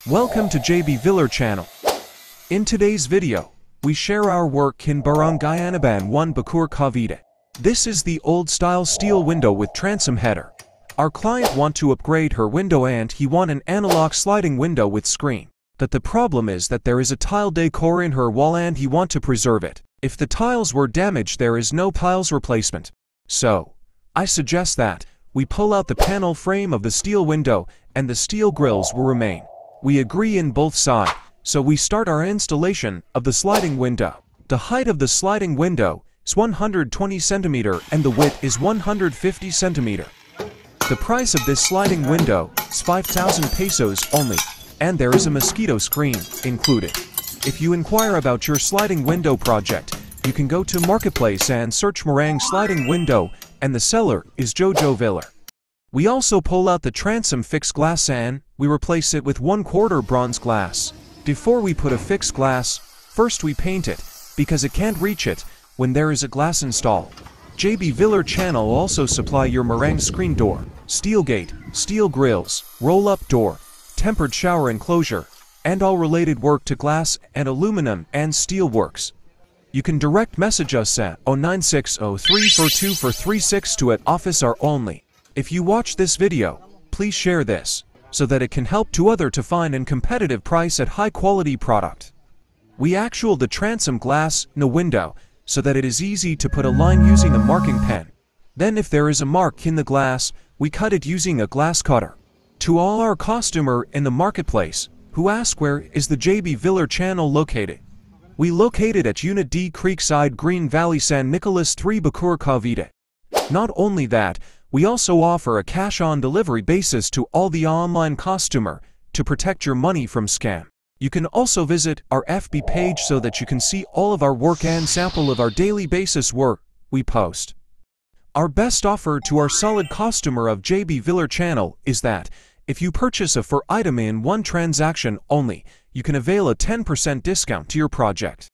Welcome to JB Viller channel. In today's video, we share our work in Barangay Anaban 1 Bacoor, Cavite. This is the old-style steel window with transom header. Our client want to upgrade her window and he want an analog sliding window with screen. But the problem is that there is a tile decor in her wall and he want to preserve it. If the tiles were damaged, there is no tiles replacement. So, I suggest that we pull out the panel frame of the steel window and the steel grills will remain. We agree in both sides, so we start our installation of the sliding window. The height of the sliding window is 120 cm and the width is 150 cm. The price of this sliding window is 5,000 pesos only, and there is a mosquito screen included. If you inquire about your sliding window project, you can go to Marketplace and search Meringue sliding window, and the seller is Jojo Viller. We also pull out the transom fixed glass and we replace it with 1/4 bronze glass. Before we put a fixed glass, first we paint it, because it can't reach it when there is a glass installed. JB Viller channel also supply your meringue screen door, steel gate, steel grills, roll-up door, tempered shower enclosure, and all related work to glass and aluminum and steel works. You can direct message us at 09603424362 at office hour only. If you watch this video, please share this, so that it can help to other to find in competitive price at high quality product. We actual the transom glass in the window, so that it is easy to put a line using a marking pen. Then if there is a mark in the glass, we cut it using a glass cutter. To all our customer in the marketplace, who ask where is the JB Viller channel located, we located at Unit D Creekside Green Valley San Nicolas 3 Bacoor, Cavite. Not only that, we also offer a cash-on-delivery basis to all the online customer to protect your money from scam. You can also visit our FB page so that you can see all of our work and sample of our daily basis work we post. Our best offer to our solid customer of JB Viller channel is that if you purchase a 4 item in one transaction only, you can avail a 10% discount to your project.